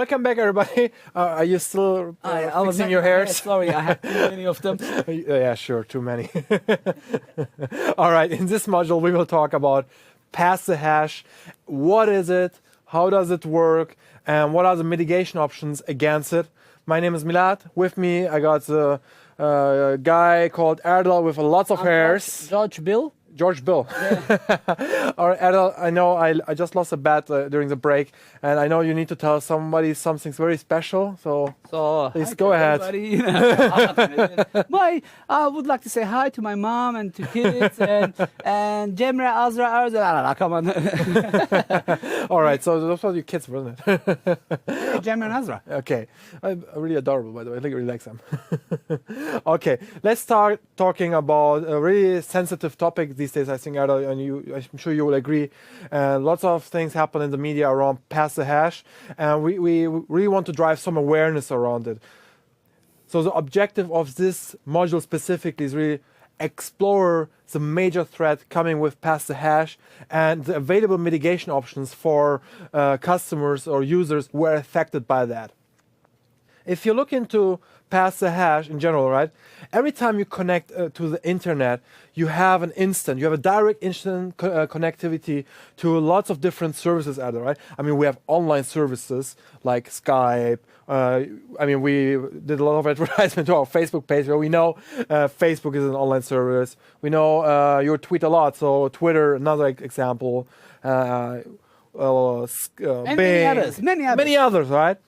welcome back, everybody. Are you still I was fixing your hairs? Sorry, I have too many of them. Yeah, sure, too many. All right, in this module, we will talk about pass the hash. What is it? How does it work? And what are the mitigation options against it? My name is Milad. With me, I got a guy called Erdal with lots of hairs. George Bill. George Bill. Yeah. All right, Erdal, I know I just lost a bet during the break, and I know you need to tell somebody something very special. So please go ahead. I would like to say hi to my mom and to kids and Jemre, Azra. Come on. All right, so those were your kids, wasn't it? Jemre and Azra. Okay, really adorable, by the way. I think I really like them. Okay, let's start talking about a really sensitive topic these days. I think, Erdal, and I'm sure you will agree. Lots of things happen in the media around pass the hash, and we really want to drive some awareness around it. So the objective of this module specifically is really explore the major threat coming with pass the hash and the available mitigation options for customers or users who are affected by that. If you look into pass the hash in general, right? Every time you connect to the internet, you have you have a direct instant connectivity to lots of different services out there, right? I mean, we have online services like Skype. I mean, we did a lot of advertisement to our Facebook page where we know Facebook is an online service. We know you tweet a lot, so Twitter, another example. And Bing, many others, right?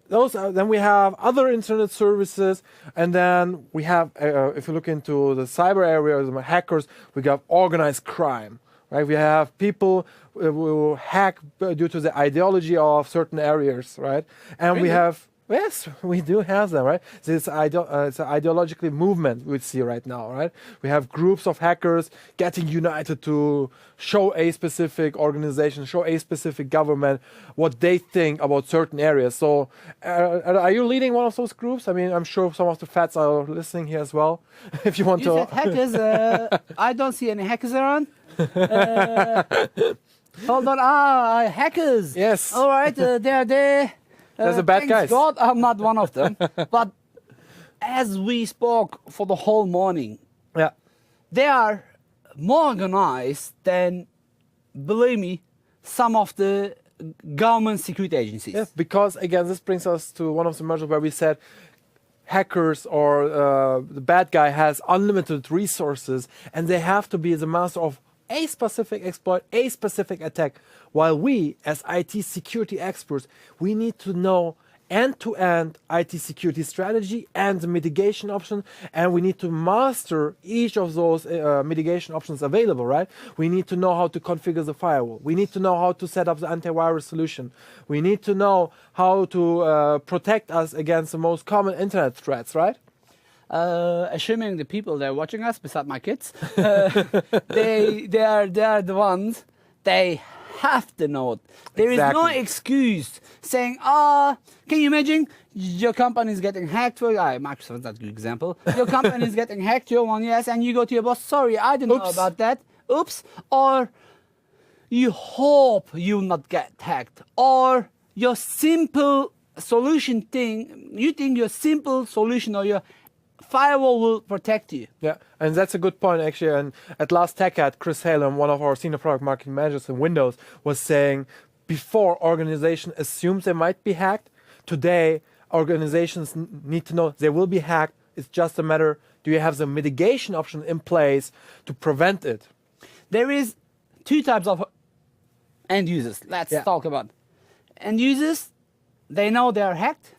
Then we have other internet services, and then we have, if you look into the cyber area, the hackers, we got organized crime, right? We have people who hack due to the ideology of certain areas, right? And really? we have, yes, we do have them, right? It's an ideologically movement we see right now, right? We have groups of hackers getting united to show a specific organization, show a specific government what they think about certain areas. So are you leading one of those groups? I mean, I'm sure some of the fats are listening here as well. If you want you to... said hackers. I don't see any hackers around. Hold on. Hackers. Yes. All right, they're there. There's the bad thanks guys. God, I'm not one of them. But as we spoke for the whole morning, Yeah. they are more organized than, believe me, some of the government security agencies. Yes, because again, this brings us to one of the modules where we said hackers or the bad guy has unlimited resources and they have to be the master of a specific exploit, a specific attack. While we, as IT security experts, we need to know end-to-end IT security strategy and the mitigation option, and we need to master each of those mitigation options available, right? We need to know how to configure the firewall. We need to know how to set up the antivirus solution. We need to know how to protect us against the most common internet threats, right? Assuming the people that are watching us, beside my kids, they are the ones, they have to know it. There is no excuse saying, can you imagine your company is getting hacked? Microsoft, that's a good example. Your company is getting hacked, you're one, yes, and you go to your boss, sorry, I didn't know about that. Oops. Or you hope you'll not get hacked. Or your simple solution thing, you think your simple solution or your firewall will protect you. Yeah, and that's a good point actually. And at last TechCat, Chris Halem, one of our senior product marketing managers in Windows, was saying before organization assumes they might be hacked, today organizations need to know they will be hacked. It's just a matter, do you have the mitigation option in place to prevent it? There is two types of end users. Let's talk about end users. They know they are hacked.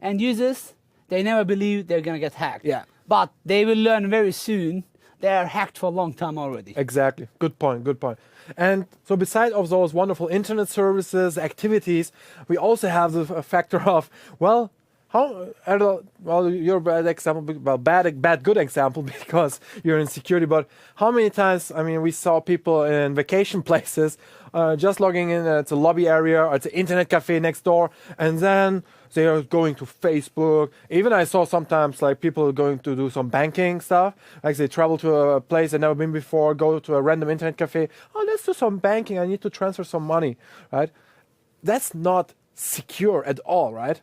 End users, they never believe they're going to get hacked. Yeah. But they will learn very soon they are hacked for a long time already. Exactly. Good point. Good point. And so besides of those wonderful internet services, activities, we also have the factor of, well, you're a bad example, well, bad good example because you're in security, but how many times, I mean, we saw people in vacation places just logging in at the lobby area or at the internet cafe next door, and then they are going to Facebook. Even I saw sometimes like people going to do some banking stuff, like they travel to a place they've never been before, go to a random internet cafe, let's do some banking, I need to transfer some money, right? That's not secure at all, right?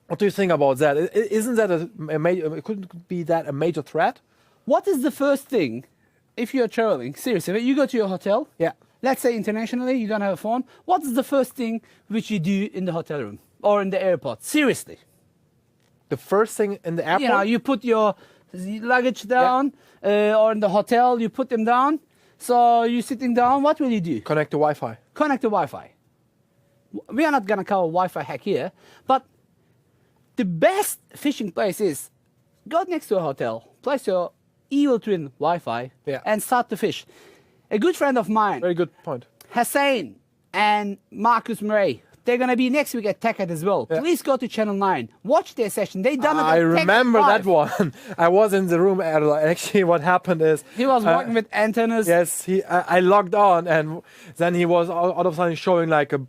What do you think about that? Isn't that a major? Couldn't be that a major threat? What is the first thing if you're traveling? Seriously, you go to your hotel. Yeah. Let's say internationally, you don't have a phone. What is the first thing which you do in the hotel room or in the airport? Seriously. The first thing in the airport. You know, you put your luggage down, or in the hotel, you put them down. So you're sitting down. What will you do? Connect to Wi-Fi. Connect to Wi-Fi. We are not gonna cover Wi-Fi hack here, but the best fishing place is go next to a hotel, place your evil twin Wi-Fi, and start to fish. A good friend of mine, Very good point. Hussein and Marcus Murray, they're going to be next week at TechEd as well. Yeah. Please go to Channel 9. Watch their session. They done it at I remember TechEd that Live. one. I was in the room. Actually, what happened is He was working with antennas. yes, I logged on, and then he was all of a sudden showing like a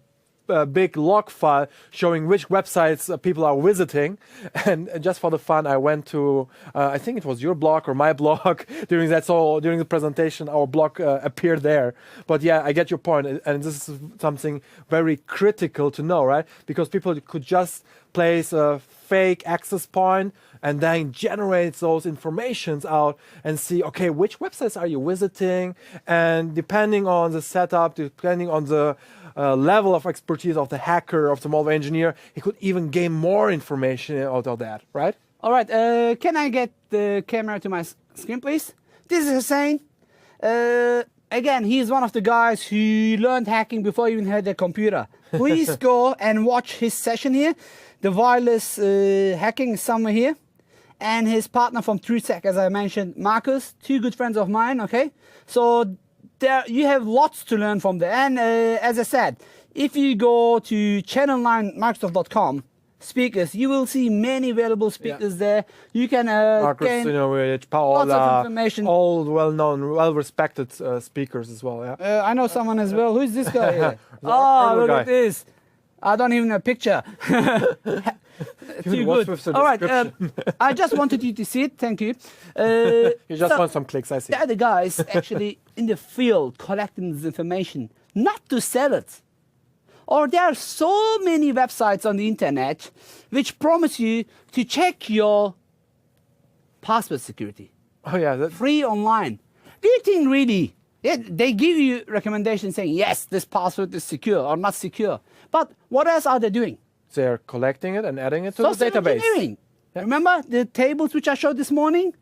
big log file showing which websites people are visiting. And just for the fun, I went to I think it was your blog or my blog during that. So during the presentation, our blog appeared there. But yeah, I get your point, and this is something very critical to know, right? Because people could just place a fake access point and then generate those informations out and see, okay, which websites are you visiting? And depending on the setup, depending on the level of expertise of the hacker, of the malware engineer, he could even gain more information out of that, right? All right, can I get the camera to my screen, please? This is Hussein. Again, he's one of the guys who learned hacking before he even had a computer. Please go and watch his session here. The wireless hacking is somewhere here. And his partner from TrueSec, as I mentioned, Marcus, two good friends of mine, okay? So there you have lots to learn from there. And as I said, if you go to channel9microsoft.com speakers, you will see many valuable speakers there. You can Marcus, gain Paola, lots of information. all well-known, well-respected speakers as well. Yeah. I know someone as well. Who's this guy here? The Oh, Arnold look guy. at this. I don't even have a picture. Too What's good. with the All right, description? I just wanted you to see it. Thank you. You just so want some clicks, I see. the other guys actually in the field collecting this information, not to sell it. Or there are so many websites on the internet which promise you to check your password security. Oh yeah, that, Free online. Do you think really they give you recommendations saying, yes, this password is secure or not secure? But what else are they doing? they're collecting it and adding it to Social the database. engineering. Remember the tables which I showed this morning?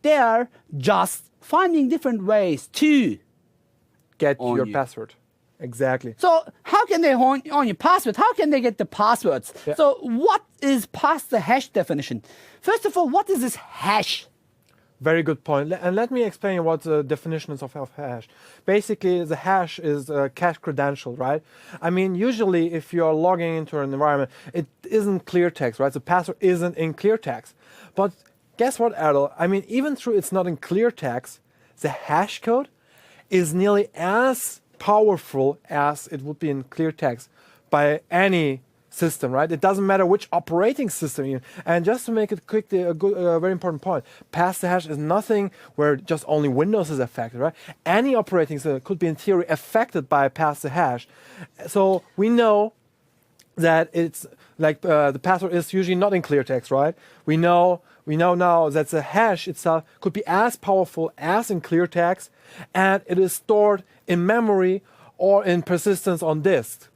They are just finding different ways to Get own your you. password. Exactly. So how can they own your password? How can they get the passwords? Yeah. So what is past the hash definition? First of all, what is this hash? Very good point. And let me explain what the definition is of hash. Basically, the hash is a cache credential, right? I mean, usually if you're logging into an environment, it isn't clear text, right? The password isn't in clear text. But guess what, Adel? I mean, even though it's not in clear text, the hash code is nearly as powerful as it would be in clear text by any system, right? It doesn't matter which operating system you. And just to make it quickly, a very important point, pass the hash is nothing where just only Windows is affected, right? Any operating system could be in theory affected by pass the hash. So we know that it's like the password is usually not in clear text, right? We know now that the hash itself could be as powerful as in clear text, and it is stored in memory or in persistence on disk.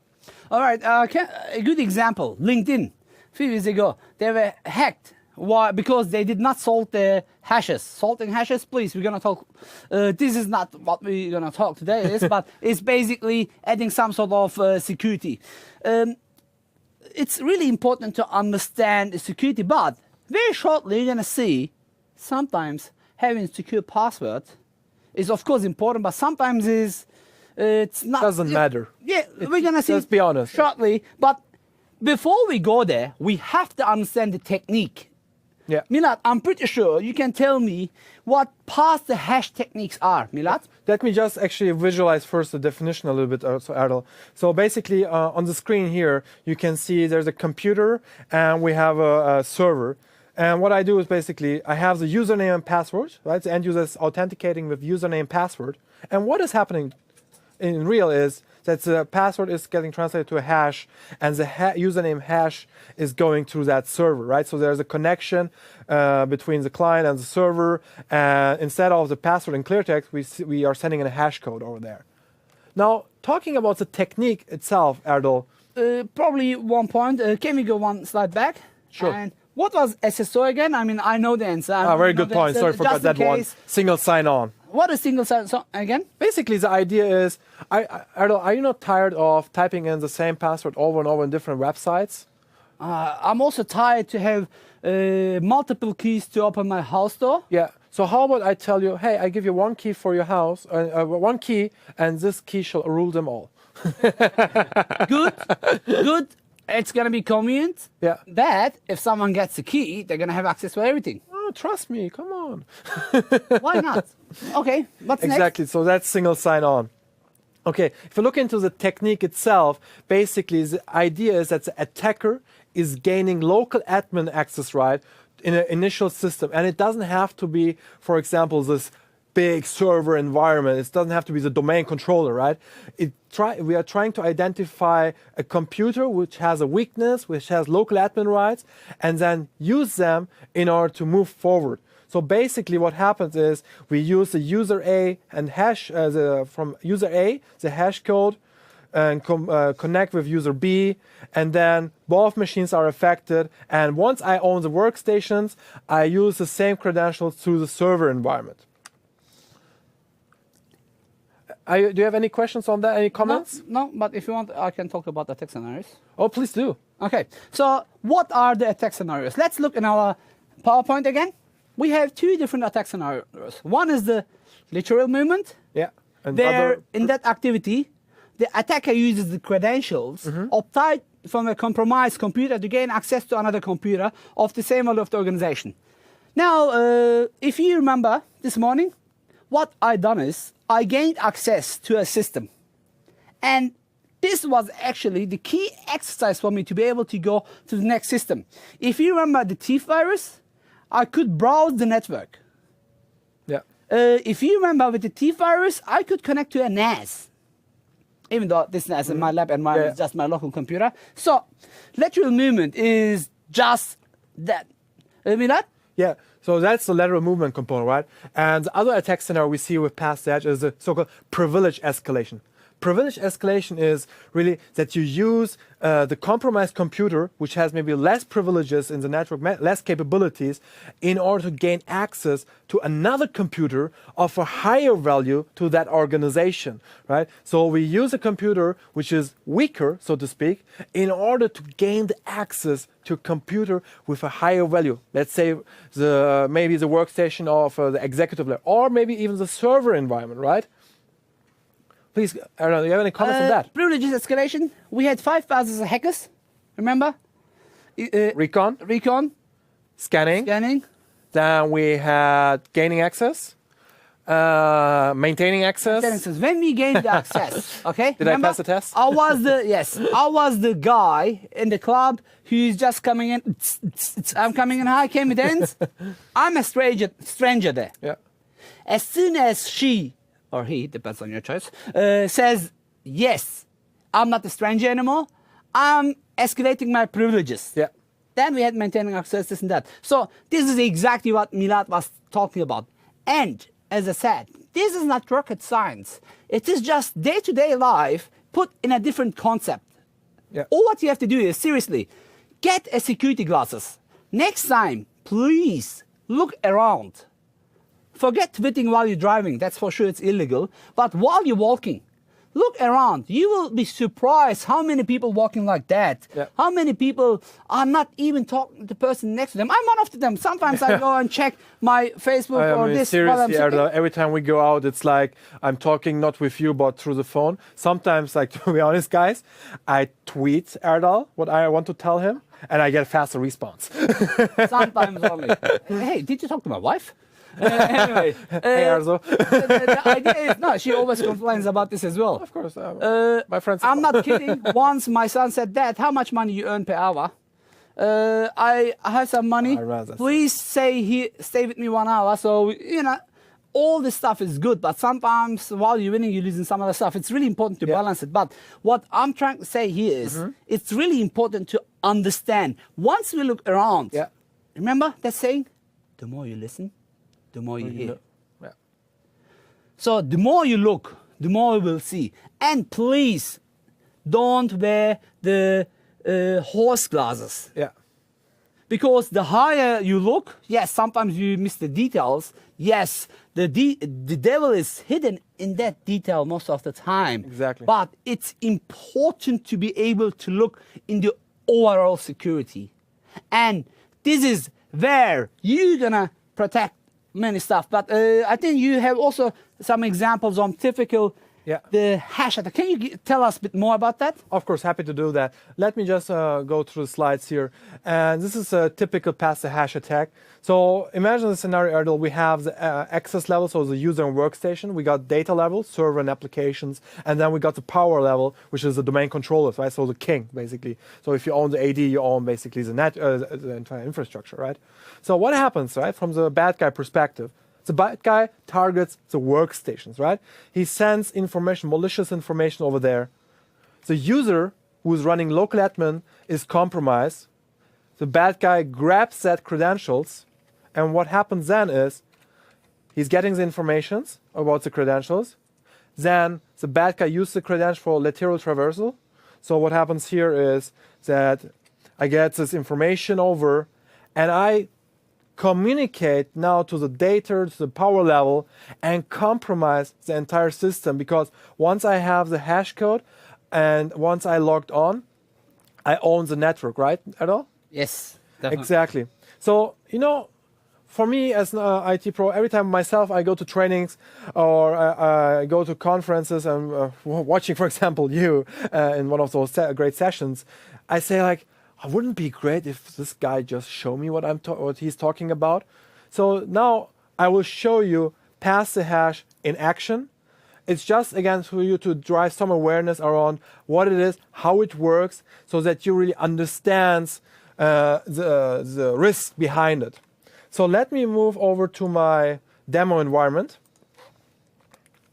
All right, a good example, LinkedIn. A few years ago, they were hacked. Why? Because they did not salt their hashes. Salting hashes, please, we're going to talk. This is not what we're going to talk today, but it's basically adding some sort of security. It's really important to understand the security, but very shortly you're going to see sometimes having secure password is of course important, but sometimes it's not. Doesn't matter. Yeah, we're gonna see. Let's be honest. Shortly, but before we go there, we have to understand the technique. Yeah. Milad, I'm pretty sure you can tell me what past the hash techniques are. Milad. Let me just actually visualize first the definition a little bit, Adel. So basically, on the screen here, you can see there's a computer and we have a server. And what I do is basically, I have the username and password, right? The end user is authenticating with username and password. And what is happening in real is that the password is getting translated to a hash, and the username hash is going through that server, right? So there's a connection between the client and the server, and instead of the password in clear text, we are sending in a hash code over there. Now, talking about the technique itself, Erdal. Probably 1 point. Can we go 1 slide back? Sure. And what was SSO again? I mean, I know the answer. Very good point. Sorry, forgot that one. Single sign-on. What is single sign-on again? Basically, the idea is, Erdal, are you not tired of typing in the same password over and over in different websites? I'm also tired to have multiple keys to open my house door. Yeah. So how about I tell you, hey, I give you 1 key for your house, 1 key, and this key shall rule them all. Good. Good. It's going to be convenient. Yeah. But if someone gets the key, they're going to have access to everything. Oh, trust me. Come on. Why not? Okay. What's exactly. next? So that's single sign-on. Okay. If you look into the technique itself, basically the idea is that the attacker is gaining local admin access right in an initial system, and it doesn't have to be, for example, this big server environment. It doesn't have to be the domain controller, right? We are trying to identify a computer which has a weakness, which has local admin rights, and then use them in order to move forward. So basically what happens is we use the user A and hash from user A, the hash code, and connect with user B, and then both machines are affected. And once I own the workstations, I use the same credentials through the server environment. Do you have any questions on that? Any comments? No, but if you want, I can talk about attack scenarios. Oh, please do. Okay, so what are the attack scenarios? Let's look in our PowerPoint again. We have 2 different attack scenarios. One is the literal movement. Yeah. And in that activity, the attacker uses the credentials obtained from a compromised computer to gain access to another computer of the same value of the organization. Now, if you remember this morning, what I done is I gained access to a system. And this was actually the key exercise for me to be able to go to the next system. If you remember the thief virus, I could browse the network. Yeah. If you remember with the thief virus, I could connect to a NAS. Even though this NAS in my lab environment is just my local computer. So, lateral movement is just that. You mean that? Yeah. So that's the lateral movement component, right? And the other attack scenario we see with past that is the so-called privilege escalation. Privilege escalation is really that you use the compromised computer, which has maybe less privileges in the network, less capabilities, in order to gain access to another computer of a higher value to that organization, right? So we use a computer which is weaker, so to speak, in order to gain the access to a computer with a higher value. Let's say maybe the workstation of the executive level, or maybe even the server environment, right? Please, Aaron, do you have any comments on that? Privileges escalation. We had 5,000 hackers, remember? Recon. Scanning. Then we had gaining access. Maintaining access. When we gained the access, okay? Did I pass the test? I was the guy in the club who's just coming in. I'm coming in. Hi, can we dance? I'm a stranger there. Yeah. As soon as she or he, depends on your choice, says, yes, I'm not a stranger anymore, I'm escalating my privileges. Yeah. Then we had maintaining access, this and that. So this is exactly what Milad was talking about. And as I said, this is not rocket science. It is just day-to-day life put in a different concept. Yeah. All what you have to do is, seriously, get a security glasses. Next time, please look around. Forget tweeting while you're driving. That's for sure, it's illegal. But while you're walking, look around. You will be surprised how many people walking like that. Yeah. How many people are not even talking to the person next to them. I'm one of them. Sometimes I go and check my Facebook or this. Seriously, Erdal, every time we go out, it's like I'm talking not with you, but through the phone. Sometimes, like, to be honest, guys, I tweet Erdal what I want to tell him, and I get a faster response. Sometimes only. Hey, did you talk to my wife? Anyway, hey, Arzo. the idea is, no, she always complains about this as well. Of course. My friends. I'm not kidding. Once my son said, Dad, how much money you earn per hour? I have some money. Please stay with me 1 hour. So, all this stuff is good, but sometimes while you're winning, you're losing some other stuff. It's really important to balance it. But what I'm trying to say here is it's really important to understand. Once we look around, remember that saying, the more you listen, the more you hear. Yeah. So the more you look, the more you will see. And please don't wear the horse glasses. Yeah. Because the higher you look, yes, sometimes you miss the details. Yes, the devil is hidden in that detail most of the time. Exactly. But it's important to be able to look in the overall security. And this is where you're gonna protect many stuff. But I think you have also some examples on typical the hash attack. Can you tell us a bit more about that? Of course, happy to do that. Let me just go through the slides here. And this is a typical pass the hash attack. So imagine the scenario, Erdal. We have the access level, so the user and workstation. We got data level, server and applications. And then we got the power level, which is the domain controllers, right? So the king, basically. So if you own the AD, you own basically the entire infrastructure, right? So what happens, right, from the bad guy perspective? The bad guy targets the workstations, right? He sends information, malicious information over there. The user who is running local admin is compromised. The bad guy grabs that credentials, and what happens then is he's getting the informations about the credentials. Then the bad guy uses the credential for lateral traversal. So what happens here is that I get this information over, and I communicate now to the data, to the power level, and compromise the entire system, because once I have the hash code and once I logged on, I own the network, right, Erdal? Yes, definitely. Exactly. So, you know, for me as an IT pro, every time myself I go to trainings or I go to conferences and watching, for example, you in one of those great sessions, I say like, wouldn't it be great if this guy just show me what what he's talking about? So now I will show you pass the hash in action. It's just again for you to drive some awareness around what it is, how it works, so that you really understand the risk behind it. So let me move over to my demo environment.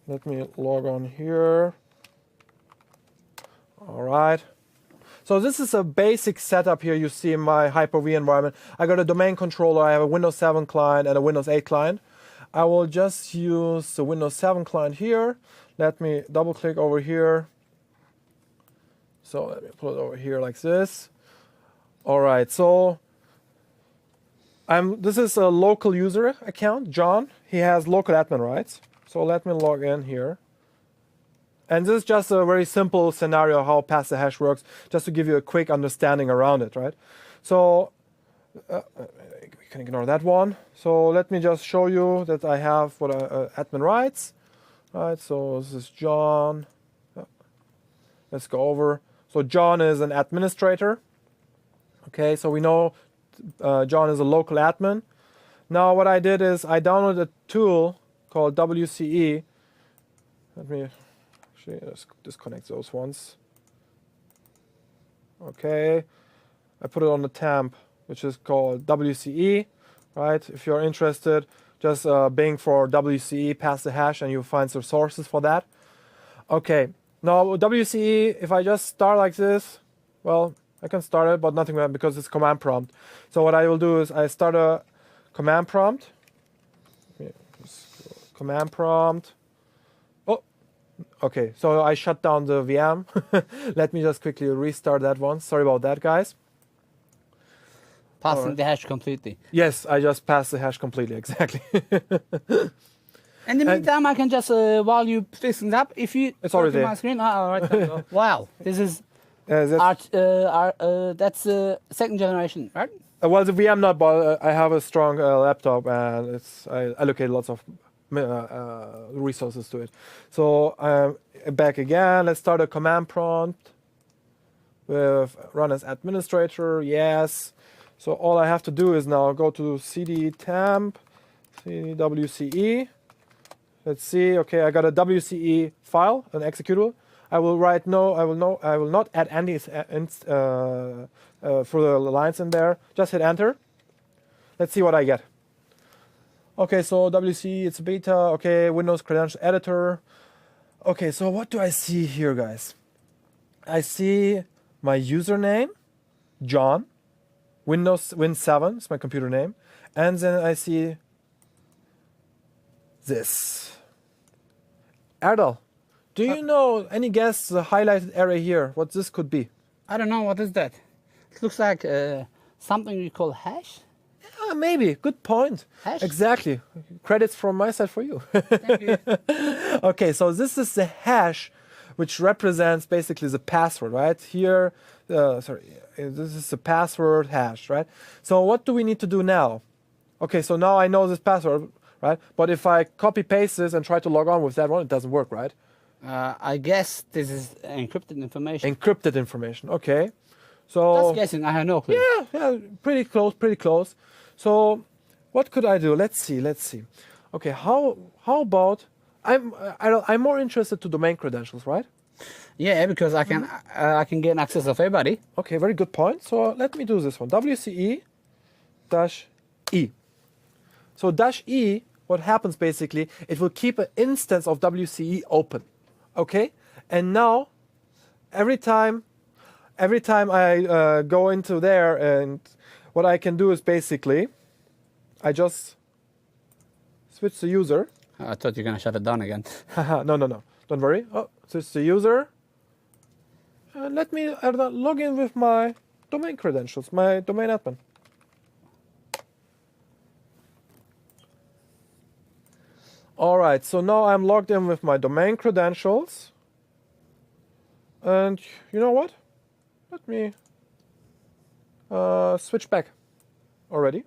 Let me log on here. All right. So this is a basic setup here you see in my Hyper-V environment. I got a domain controller, I have a Windows 7 client and a Windows 8 client. I will just use the Windows 7 client here. Let me double click over here. So let me put it over here like this. All right, so this is a local user account, John. He has local admin rights. So let me log in here. And this is just a very simple scenario how pass the hash works, just to give you a quick understanding around it, right? So we can ignore that one. So let me just show you that I have what admin rights, right? So this is John. Let's go over. So John is an administrator. Okay, so we know John is a local admin. Now what I did is I downloaded a tool called WCE. Let me let's disconnect those ones. Okay, I put it on the temp, which is called WCE, right? If you're interested, just Bing for WCE, pass the hash, and you'll find some sources for that. Okay, now WCE, if I just start like this, well, I can start it, but nothing because it's command prompt. So what I will do is I start a command prompt. Command prompt. Okay, so I shut down the VM. Let me just quickly restart that one. Sorry about that, guys. Passing the hash completely. Yes, I just passed the hash completely, exactly. In the meantime, I can just, while you fixing it up, if you... It's already there. My screen. All right. Wow, this is... that's second generation, right? Well, the VM not, but I have a strong laptop and I allocate lots of resources to it. So back again, let's start a command prompt with run as administrator, yes. So all I have to do is now go to cd temp, cd wce. Let's see, okay, I got a WCE file, an executable. I will write I will not add any further lines in there. Just hit enter. Let's see what I get. Okay, so WC, it's a beta. Okay, Windows Credential Editor. Okay, so what do I see here, guys? I see my username, John. Windows Win7 is my computer name. And then I see this. Erdal, do you know any guess the highlighted area here? What this could be? I don't know, what is that? It looks like something we call hash. Maybe. Good point. Hash? Exactly. Credits from my side for you. Thank you. Okay, so this is the hash, which represents basically the password, right? Here, this is the password hash, right? So what do we need to do now? Okay, so now I know this password, right? But if I copy paste this and try to log on with that one, it doesn't work, right? I guess this is encrypted information. Encrypted information. Okay. So Just guessing, I have no clue. yeah, pretty close, pretty close. So what could I do? Let's see. Okay, how about I'm more interested to domain credentials, right? Yeah, because I can gain access of everybody. Okay, very good point. So let me do this one. WCE dash E. So dash E, what happens basically, it will keep an instance of WCE open. Okay? And now every time I go into there, and what I can do is basically I just switch the user. I thought you were going to shut it down again. No. Don't worry. Oh, switch the user. And let me log in with my domain credentials, my domain admin. All right, so now I'm logged in with my domain credentials. And you know what? Let me switch back already.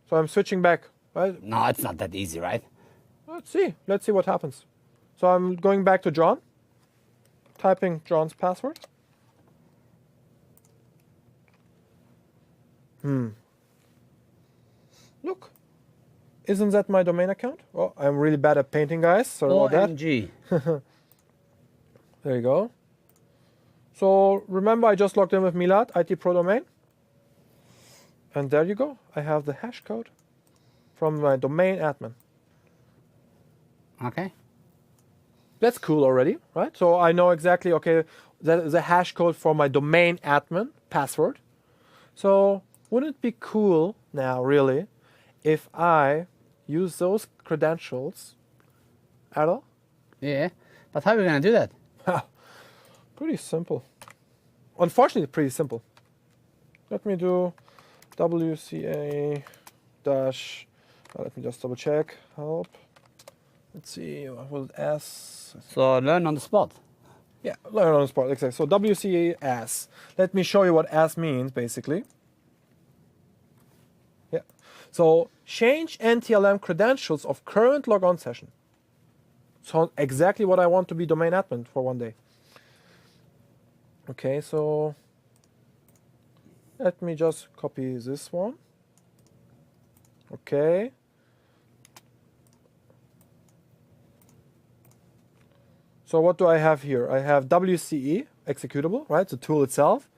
So I'm switching back, right? No, it's not that easy, right? Let's see what happens. So I'm going back to John, typing John's password. Look, isn't that my domain account? Oh, I'm really bad at painting, guys. Sorry about that. OMG. There you go. So remember, I just logged in with Milad, IT Pro Domain. And there you go. I have the hash code from my domain admin. Okay. That's cool already, right? So I know exactly, okay, that is the hash code for my domain admin password. So wouldn't it be cool now, really, if I use those credentials at all? Yeah, but how are we going to do that? Pretty simple. Unfortunately, pretty simple. Let me do WCA dash, let me just double check, help. Let's see, what was S? So learn on the spot. Yeah, learn on the spot, exactly. So WCA S. Let me show you what S means, basically. Yeah. So change NTLM credentials of current logon session. So exactly what I want to be domain admin for one day. Okay, so let me just copy this one. Okay. So what do I have here? I have WCE executable, right? The tool itself.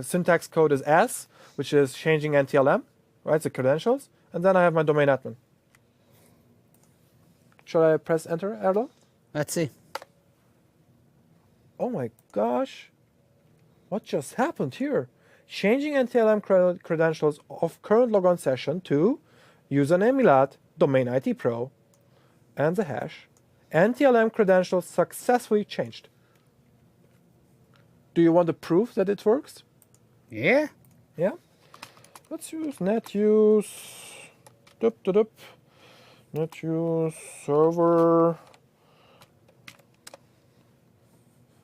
Syntax code is S, which is changing NTLM, right? The credentials. And then I have my domain admin. Should I press enter, Erdal? Let's see. Oh my gosh. What just happened here? Changing NTLM credentials of current logon session to username Milad, domain IT Pro, and the hash. NTLM credentials successfully changed. Do you want the proof that it works? Yeah? Yeah. Let's use netuse. Netuse server.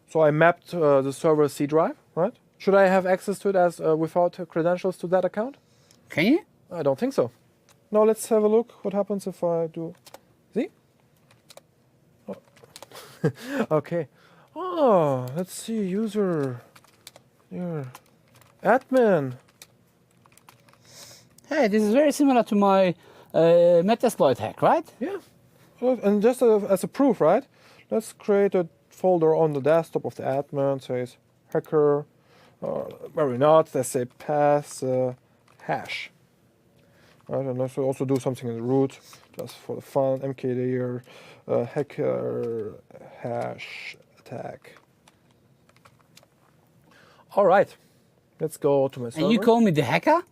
So I mapped the server C drive, right? Should I have access to it as without credentials to that account? Can you? I don't think so. Now let's have a look. What happens if I do? See? Oh. Okay. Oh, let's see. User. Here. Admin. Hey, this is very similar to my Metasploit hack, right? Yeah. And just as a proof, right? Let's create a folder on the desktop of the admin. Says hacker. Where we not? Let's say pass hash. Right, and let's also do something in the root, just for the fun. mkdir hacker hash attack. All right, let's go to my server. And you call me the hacker?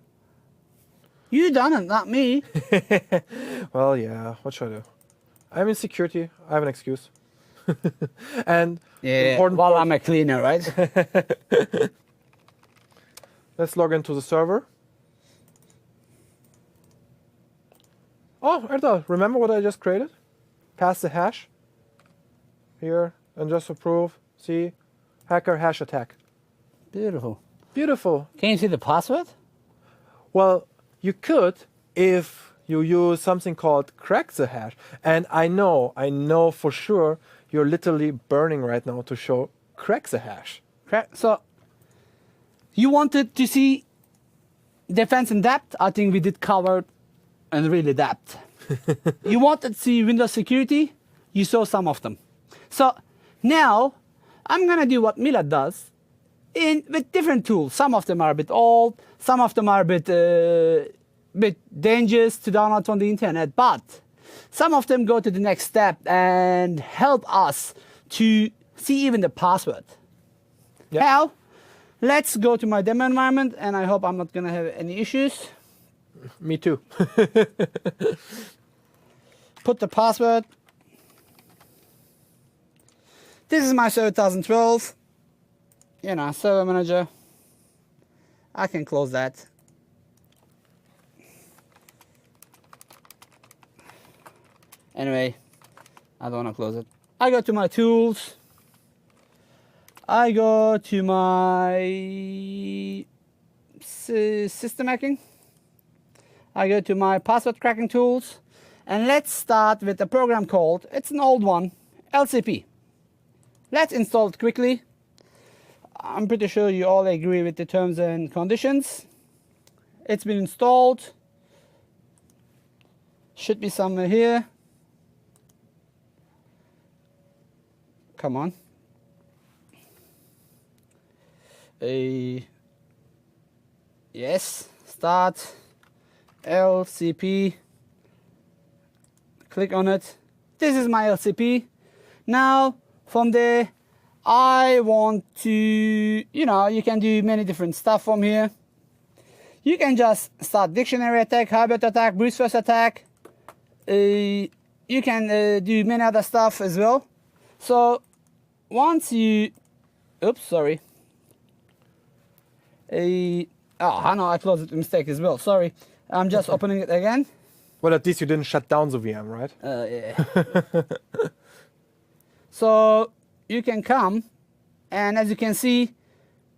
You done it, not me. Well, yeah, what should I do? I'm in security. I have an excuse. And Yeah, important well, part- I'm a cleaner, right? Let's log into the server. Oh, Erdal, remember what I just created? Pass the hash here and just approve. See, hacker hash attack. Beautiful. Beautiful. Can you see the password? Well, you could if you use something called crack the hash. And I know for sure you're literally burning right now to show crack the hash. So, you wanted to see defense in depth? I think we did cover and really depth. You wanted to see Windows security? You saw some of them. So, now I'm gonna do what Milad does with different tools. Some of them are a bit old, some of them are a bit dangerous to download from the internet, but some of them go to the next step and help us to see even the password. Yep. How? Let's go to my demo environment, and I hope I'm not gonna have any issues. Me too. Put the password. This is my server 2012. You know, server manager. I can close that. Anyway, I don't want to close it. I go to my tools. I go to my system hacking. I go to my password cracking tools. And let's start with a program called, it's an old one, LCP. Let's install it quickly. I'm pretty sure you all agree with the terms and conditions. It's been installed. Should be somewhere here. Come on. Yes, start LCP. Click on it. This is my LCP. Now, from there, I want to, you know, you can do many different stuff from here. You can just start dictionary attack, hybrid attack, brute force attack. You can do many other stuff as well. So, once you, oops, sorry. Oh, I know I closed it mistake as well. Sorry. I'm just opening it again. Well, at least you didn't shut down the VM, right? Yeah. So you can come, and as you can see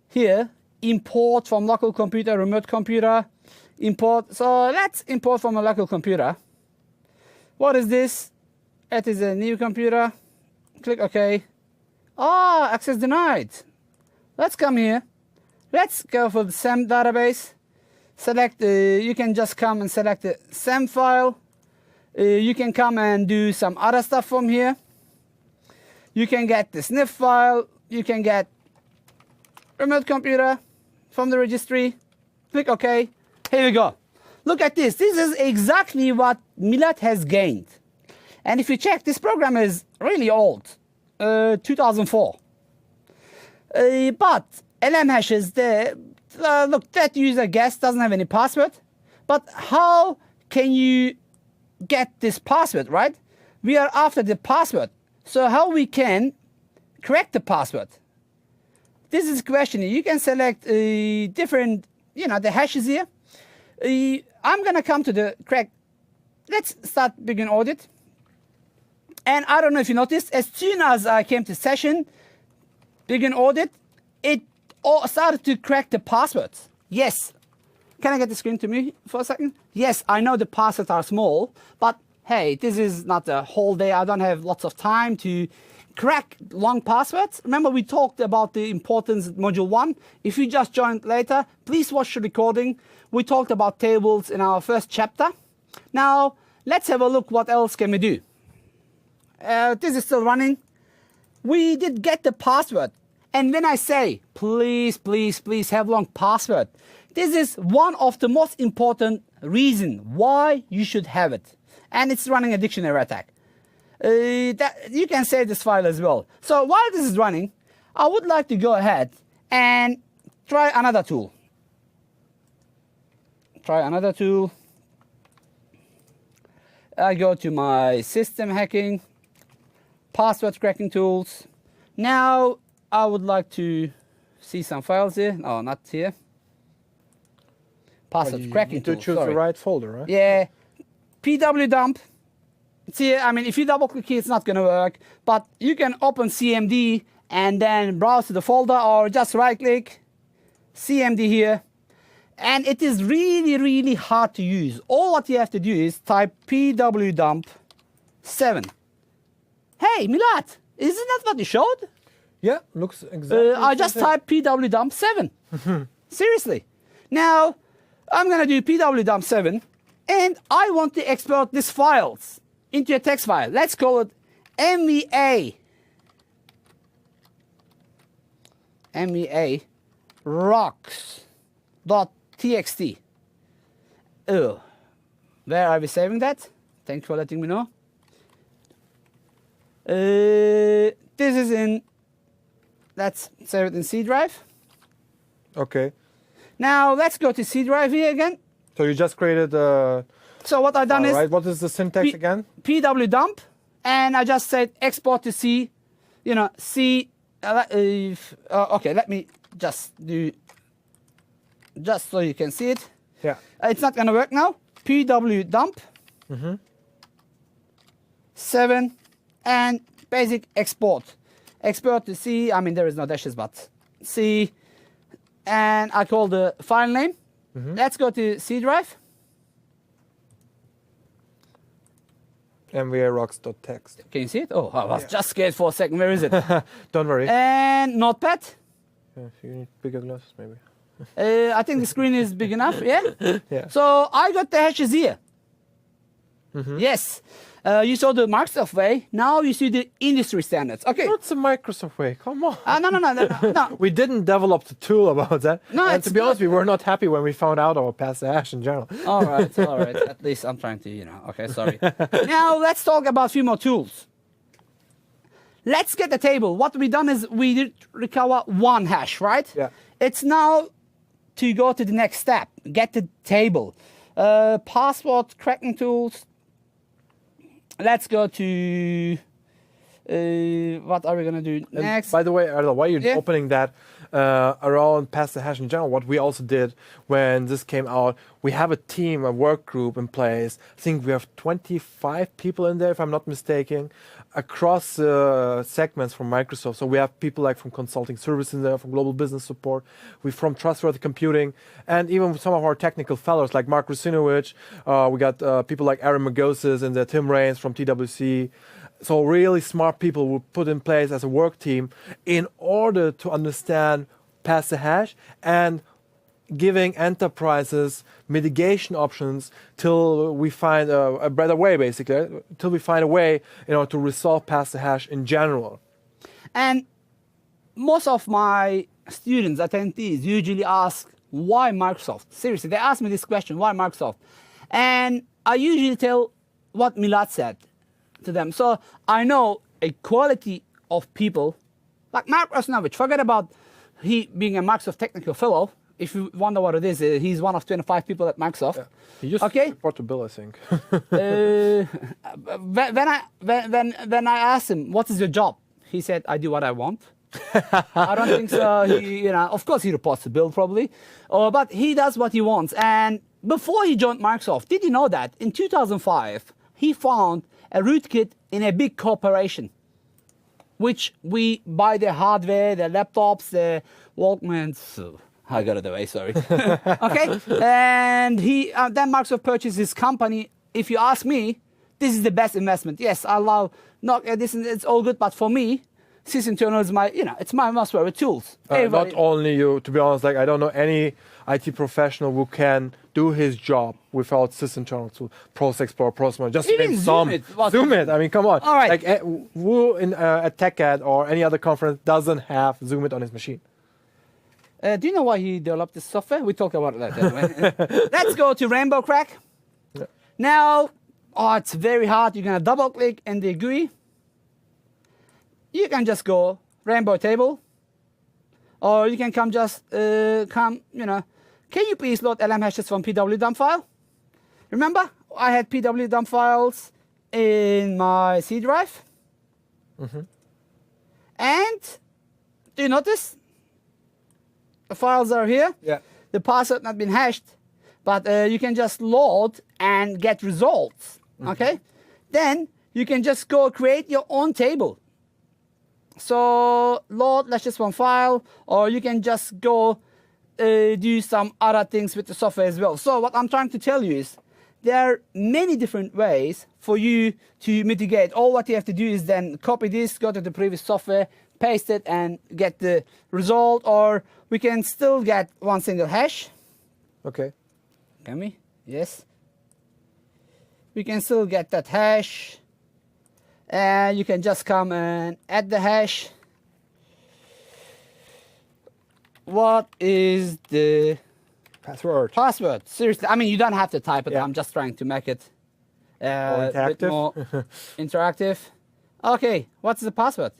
here, import from local computer, remote computer, import. So let's import from a local computer. What is this? It is a new computer. Click OK. Ah, access denied. Let's come here. Let's go for the SAM database. Select, you can just come and select the SAM file. You can come and do some other stuff from here. You can get the sniff file. You can get remote computer from the registry. Click OK. Here we go. Look at this. This is exactly what Milad has gained. And if you check, this program is really old, 2004. But LM hashes there. Look, that user guest doesn't have any password. But how can you get this password, right? We are after the password. So how we can correct the password? This is question. You can select different, you know, the hashes here. I'm going to come to the crack. Let's start begin audit. And I don't know if you noticed, as soon as I came to session, begin audit, it started to crack the passwords. Yes. Can I get the screen to me for a second? Yes, I know the passwords are small, but hey, this is not a whole day. I don't have lots of time to crack long passwords. Remember, we talked about the importance of module 1. If you just joined later, please watch the recording. We talked about tables in our first chapter. Now, let's have a look what else can we do. This is still running. We did get the password. And when I say, please, please, please have long password, This is one of the most important reasons why you should have it. And it's running a dictionary attack. You can save this file as well. So while this is running, I would like to go ahead and try another tool. I go to my system hacking, password cracking tools. Now I would like to see some files here. Oh, not here. Password cracking to tools. choose the right folder, right? Yeah. pwdump. See, I mean, if you double click here, it's not going to work. But you can open CMD and then browse to the folder, or just right click, CMD here. And it is really, really hard to use. All what you have to do is type pwdump 7. Hey, Milad, isn't that what you showed? Yeah, looks exactly. I just typed pwdump 7. Seriously. Now, I'm going to do pwdump 7, and I want to export these files into a text file. Let's call it MVA. MVA rocks.txt. Oh, where are we saving that? Thanks for letting me know. This is in, let's save it in C drive. Okay. Now let's go to C drive here again. So you just created So what I've done is right. What is the syntax again? pwdump, and I just said export to C. You know, C. Okay, let me just do, just so you can see it. Yeah. It's not gonna work now. pwdump 7 and basic export. Export to C. I mean, there is no dashes, but C. And I call the file name. Let's go to C drive. mvarocks.txt. Can you see it? Oh, I was just scared for a second. Where is it? Don't worry. And Notepad. Yeah, you need bigger glasses, maybe. I think the screen is big enough. Yeah. Yeah. So I got the hashes here. Yes. You saw the Microsoft way. Now you see the industry standards. Okay. What's the Microsoft way? Come on. No. We didn't develop the tool about that. No, and it's to be honest, not. we were not happy when we found out about pass the hash in general. All right. At least I'm trying to, Okay, sorry. Now let's talk about a few more tools. Let's get the table. What we done is we did recover one hash, right? Yeah. It's now to go to the next step. Get the table. Password cracking tools. Let's go to what are we gonna do next? By the way, Arla, while you're Yeah. opening that around pass the hash in general, what we also did when this came out, we have a team, a work group in place. I think we have 25 people in there, if I'm not mistaken, across segments from Microsoft. So we have people like from consulting services in there, from global business support, we from trustworthy computing, and even some of our technical fellows like Mark Rusinovich. We got people like Aaron Magosis and Tim Raines from TWC. So really smart people were put in place as a work team in order to understand pass the hash and giving enterprises mitigation options till we find a better way, basically, till we find a way, to resolve pass the hash in general. And most of my students, attendees, usually ask, why Microsoft? Seriously, they ask me this question, why Microsoft? And I usually tell what Milad said to them. So I know a quality of people, like Mark Rusinovich, forget about he being a Microsoft technical fellow. If you wonder what it is, he's one of 25 people at Microsoft. Yeah. He just report to Bill, I think. When I asked him, what is your job? He said, I do what I want. I don't think so. Of course he reports to Bill probably, but he does what he wants. And before he joined Microsoft, did you know that in 2005, he found a rootkit in a big corporation, which we buy their hardware, their laptops, their Walkmans. I got it away, sorry. Okay, and then Microsoft purchased his company. If you ask me, this is the best investment. Yes, I love this. It's all good, but for me, SysInternal is my, it's my most favorite tools. Not only you, to be honest, I don't know any IT professional who can do his job without SysInternal tool, Process Explorer, Process, just to name some. Zoom it. I mean, come on. All right. Who in a TechEd or any other conference doesn't have Zoom it on his machine? Do you know why he developed this software? We talk about that anyway. Let's go to Rainbow Crack. Yeah. Now, it's very hard. You're going to double click in the GUI. You can just go Rainbow Table. Or you can can you please load LM hashes from PWDump file? Remember, I had PWDump files in my C drive. And do you notice? The files are here. Yeah. The password not been hashed, but you can just load and get results. Okay. Then you can just go create your own table. So load let's just one file, or you can just go do some other things with the software as well. So what I'm trying to tell you is there are many different ways for you to mitigate. All what you have to do is then copy this, go to the previous software, paste it, and get the result. Or we can still get one single hash. Okay. Can we? Yes. We can still get that hash. And you can just come and add the hash. What is the password? Seriously, I mean, you don't have to type it. Yeah. I'm just trying to make it More a bit more interactive. Okay, what's the password?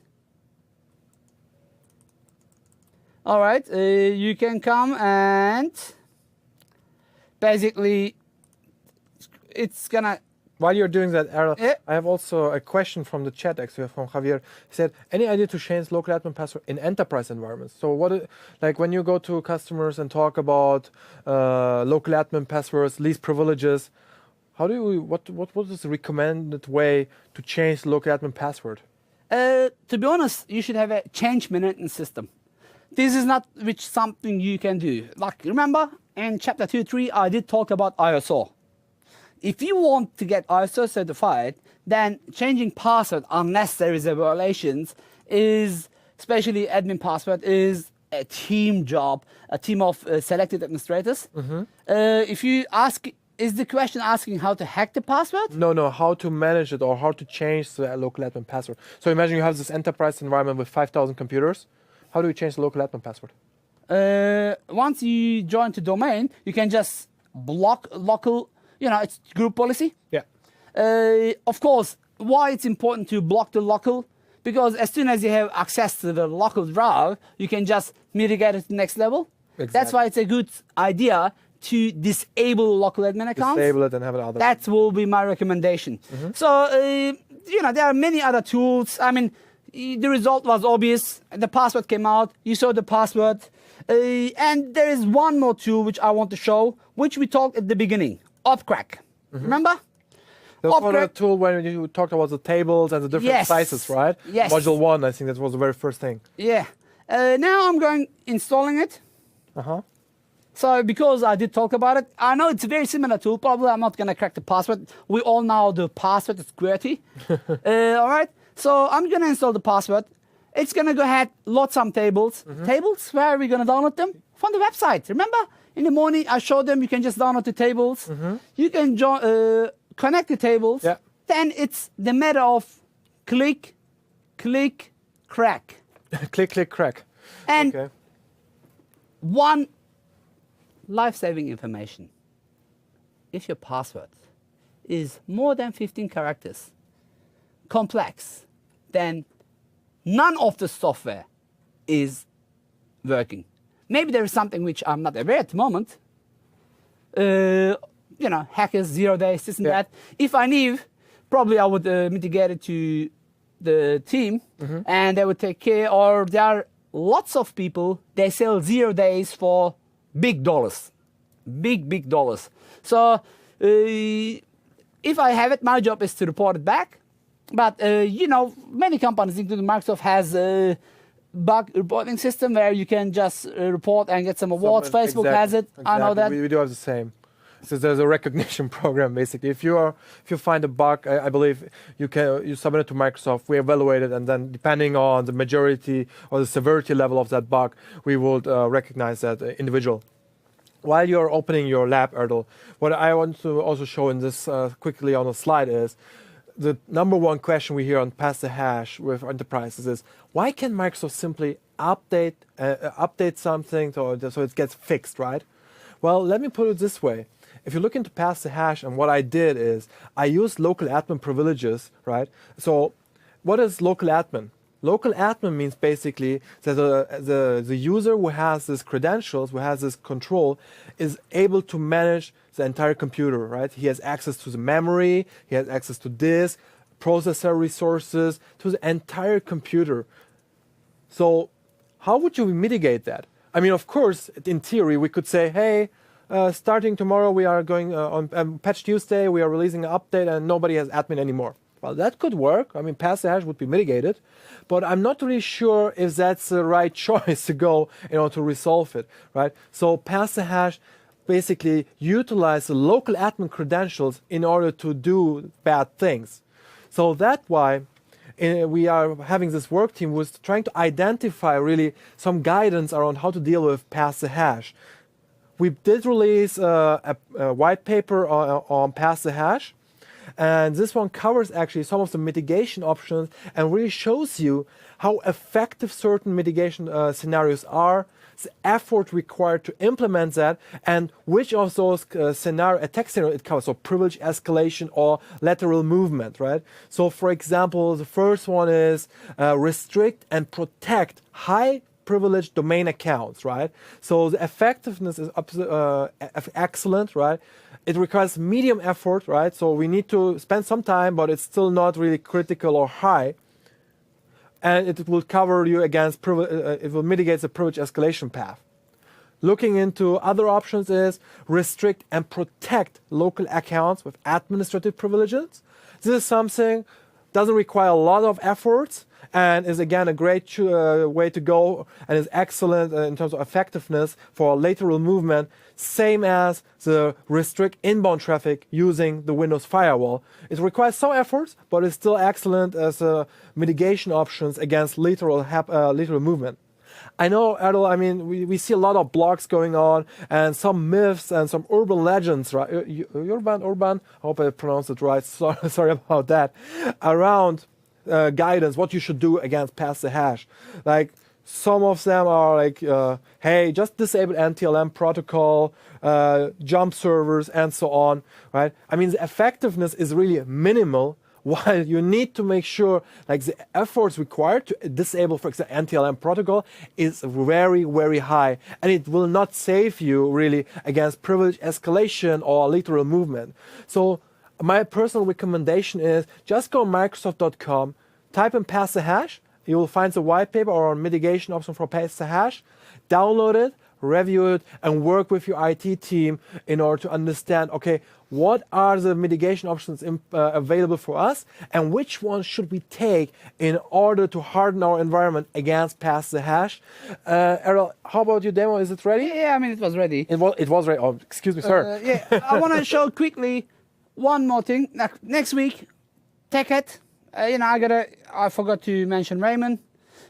All right, you can come and basically it's gonna. While you're doing that, Errol, Yeah. I have also a question from the chat, actually, from Javier. He said, any idea to change local admin password in enterprise environments? So like when you go to customers and talk about local admin passwords, least privileges, how do you, what is the recommended way to change the local admin password? To be honest, you should have a change management system. This is not something you can do. Like, remember in chapter 2-3, I did talk about ISO. If you want to get ISO certified, then changing password unless there is a violations is, especially admin password, is a team job, a team of selected administrators. If you ask, is the question asking how to hack the password? No, how to manage it or how to change the local admin password. So imagine you have this enterprise environment with 5,000 computers. How do you change the local admin password? Once you join the domain, you can just block local, it's group policy. Yeah. Of course, why it's important to block the local? Because as soon as you have access to the local drive, you can just mitigate it to the next level. Exactly. That's why it's a good idea to disable local admin accounts. Disable it and have it other. That will be my recommendation. So, there are many other tools. I mean, the result was obvious. The password came out. You saw the password. And there is one more tool which I want to show, which we talked at the beginning. Opcrack. Remember? That's one of the tool when you talked about the tables and the different sizes, right? Yes. Module 1, I think that was the very first thing. Yeah. Now I'm installing it. So because I did talk about it, I know it's a very similar tool. Probably I'm not going to crack the password. We all know the password is QWERTY. All right. So I'm going to install the password. It's going to go ahead, load some tables. Tables, where are we going to download them? From the website. Remember? In the morning, I showed them you can just download the tables. You can connect the tables. Yeah. Then it's the matter of click, crack. click, crack. And okay. one life-saving information. If your password is more than 15 characters, complex, then none of the software is working. Maybe there is something which I'm not aware at the moment. Hackers, 0 days, this and that. If I knew, probably I would mitigate it to the team and they would take care. Or there are lots of people, they sell 0 days for big dollars. Big dollars. So if I have it, my job is to report it back. But, many companies, including Microsoft, has a bug reporting system where you can just report and get some awards. Facebook has it. Exactly. I know that. We do have the same. So there's a recognition program, basically. If you find a bug, I believe you submit it to Microsoft, we evaluate it, and then depending on the majority or the severity level of that bug, we will recognize that individual. While you're opening your lab, Erdal, what I want to also show in this quickly on the slide is the number one question we hear on Pass the Hash with enterprises is, why can Microsoft simply update something so it gets fixed, right? Well, let me put it this way. If you look into pass the hash, and what I did is I used local admin privileges, right? So what is local admin? Local admin means basically that the user who has these credentials, who has this control, is able to manage the entire computer, right? He has access to the memory, he has access to disk, processor resources, to the entire computer. So how would you mitigate that? I mean, of course, in theory, we could say, hey, starting tomorrow, we are going on Patch Tuesday, we are releasing an update and nobody has admin anymore. Well, that could work. I mean, pass the hash would be mitigated, but I'm not really sure if that's the right choice to go in order to resolve it, right? So pass the hash basically utilize the local admin credentials in order to do bad things. So that's why we are having this work team who's trying to identify really some guidance around how to deal with pass the hash. We did release a white paper on pass the hash. And this one covers actually some of the mitigation options and really shows you how effective certain mitigation scenarios are, the effort required to implement that, and which of those attack scenarios it covers. So privilege escalation or lateral movement, right? So for example, the first one is restrict and protect high privileged domain accounts, right? So the effectiveness is excellent, right? It requires medium effort, right? So we need to spend some time, but it's still not really critical or high. And it will cover you against, it will mitigate the privilege escalation path. Looking into other options is restrict and protect local accounts with administrative privileges. This is something doesn't require a lot of efforts and is again a great way to go and is excellent in terms of effectiveness for lateral movement, same as the restrict inbound traffic using the Windows firewall. It requires some efforts, but it's still excellent as mitigation options against lateral movement. I know, Errol, I mean, we see a lot of blogs going on and some myths and some urban legends, right? Urban, I hope I pronounced it right, sorry about that, around guidance, what you should do against pass the hash. Like, some of them are like, hey, just disable NTLM protocol, jump servers, and so on, right? I mean, the effectiveness is really minimal, while you need to make sure like the efforts required to disable, for example, NTLM protocol is very, very high. And it will not save you really against privilege escalation or lateral movement. So my personal recommendation is just go Microsoft.com, type in pass the hash. You will find the white paper or mitigation option for pass the hash. Download it, review it, and work with your IT team in order to understand, okay, what are the mitigation options available for us, and which ones should we take in order to harden our environment against pass the hash. Errol, how about your demo? Is it ready? Yeah, I mean, it was ready. It was ready. Oh, excuse me, sir. Yeah, I want to show quickly one more thing. Next week, TechEd. I forgot to mention Raymond.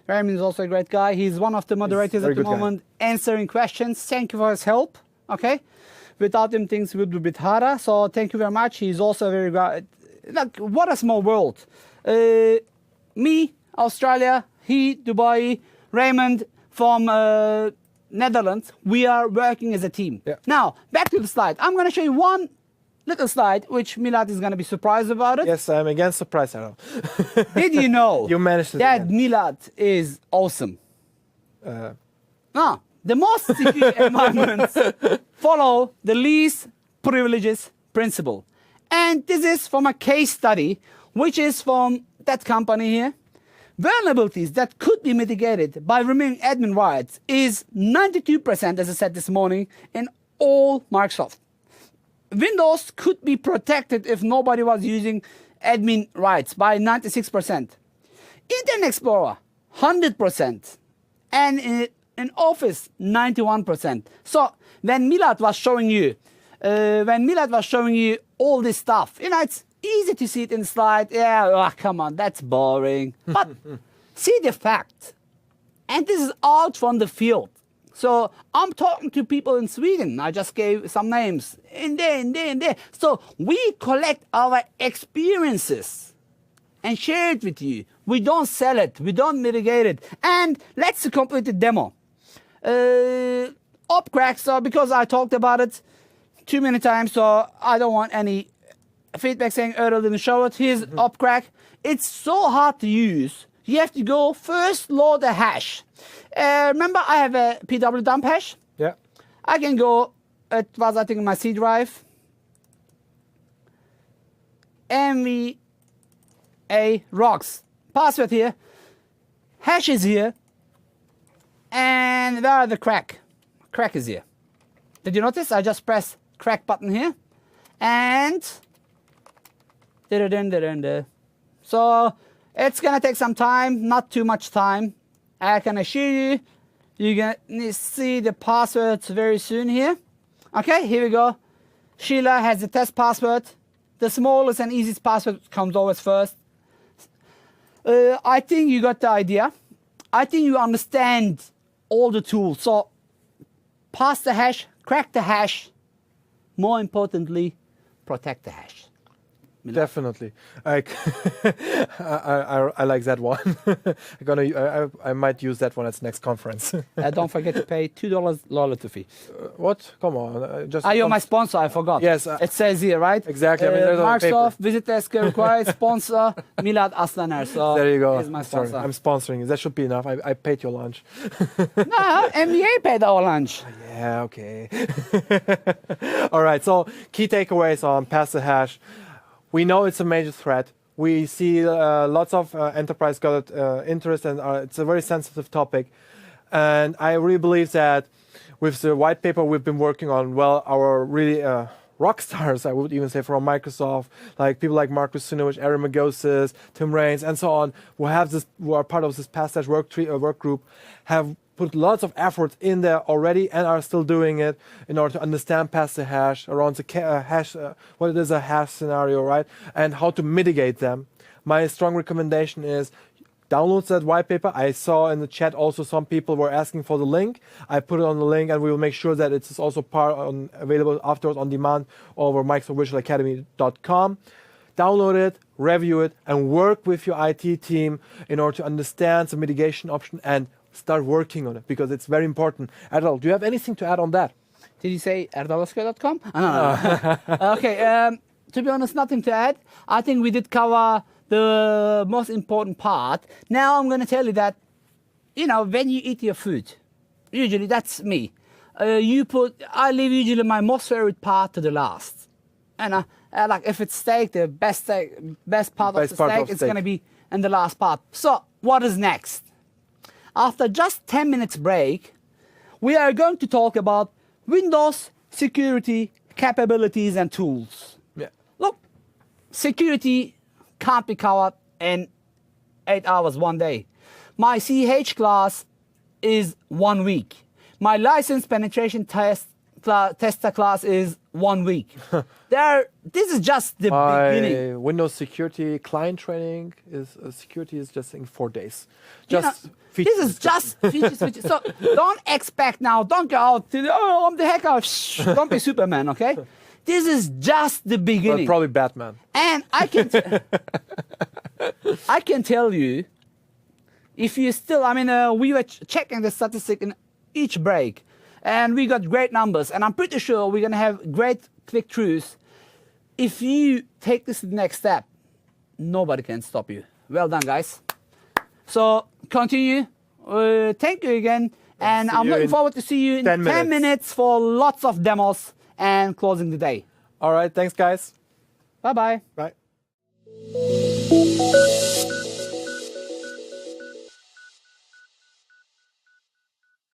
Raymond is also a great guy. He's one of the moderators at the moment, answering questions. Thank you for his help. Okay. Without him, things would be a bit harder. So thank you very much. He's also very good. Look, what a small world. Me, Australia, he, Dubai, Raymond from Netherlands. We are working as a team. Yeah. Now, back to the slide. I'm going to show you one little slide, which Milad is going to be surprised about it. Yes, I'm again surprised, Errol. Did you know you managed that Milad is awesome? No. The most secure environments follow the least privileges principle. And this is from a case study, which is from that company here. Vulnerabilities that could be mitigated by removing admin rights is 92%, as I said this morning, in all Microsoft. Windows could be protected if nobody was using admin rights by 96%. Internet Explorer, 100%. And in Office, 91%. So when Milad was showing you, all this stuff, it's easy to see it in the slide. Yeah, oh, come on, that's boring. But see the fact. And this is out from the field. So I'm talking to people in Sweden. I just gave some names. In there. So we collect our experiences and share it with you. We don't sell it. We don't mitigate it. And let's complete the demo. Op crack, so because I talked about it too many times, so I don't want any feedback saying Errol didn't show it. Here's op crack. It's so hard to use. You have to go first load the hash. Remember I have a PW dump hash? Yeah. I can go, it was I think my C drive. MVA rocks. Password here. Hash is here. And where are the crack? Crack is here. Did you notice? I just press crack button here. And so it's gonna take some time, not too much time. I can assure you, you're gonna see the passwords very soon here. Okay, here we go. Sheila has the test password. The smallest and easiest password comes always first. I think you got the idea. I think you understand all the tools. So pass the hash, crack the hash. More importantly, protect the hash. Definitely. I like that one. I might use that one at the next conference. Don't forget to pay $2 loyalty fee. What? Come on. You're my sponsor. I forgot. Yes. It says here, right? Exactly. I mean, there's on paper. Microsoft, Visit Desk required, sponsor, Milad Aslaner. So there you go. He's my sponsor. Sorry, I'm sponsoring you. That should be enough. I paid your lunch. No, MBA paid our lunch. Yeah, okay. All right. So key takeaways on pass the hash. We know it's a major threat. We see lots of enterprise got interest, and it's a very sensitive topic. And I really believe that with the white paper we've been working on, well, our really rock stars, I would even say, from Microsoft, like people like Marcus Sinovich, Aaron Magosis, Tim Raines, and so on, who are part of this pass-hash work group, have put lots of effort in there already and are still doing it in order to understand pass the hash around the hash, what it is a hash scenario, right? And how to mitigate them. My strong recommendation is download that white paper. I saw in the chat also some people were asking for the link. I put it on the link, and we will make sure that it's also available afterwards on demand over MicrosoftVisualAcademy.com. Download it, review it, and work with your IT team in order to understand the mitigation option and start working on it, because it's very important. Erdal, do you have anything to add on that? Did you say erdalasko.com? No. Okay, to be honest, nothing to add. I think we did cover the most important part. Now I'm going to tell you that, when you eat your food, usually that's me. I leave usually my most favorite part to the last. And like if it's steak, the best part of the steak, it's going to be in the last part. So what is next? After just 10 minutes break, we are going to talk about Windows security capabilities and tools. Yeah. Look, security can't be covered in 8 hours one day. My CH class is 1 week. My license penetration tester class is 1 week. This is just the beginning. Windows security client training security is just in 4 days. This is just features. So don't expect now. Don't go out. I'm the hacker. Shh, don't be Superman, okay? This is just the beginning. Probably Batman. And I can tell you, if you still, we were checking the statistic in each break, and we got great numbers, and I'm pretty sure we're gonna have great click-throughs. If you take this to the next step, nobody can stop you. Well done, guys. So continue. Thank you again, and I'm looking forward to see you in 10 minutes for lots of demos and closing the day. All right, thanks, guys. Bye-bye. Bye.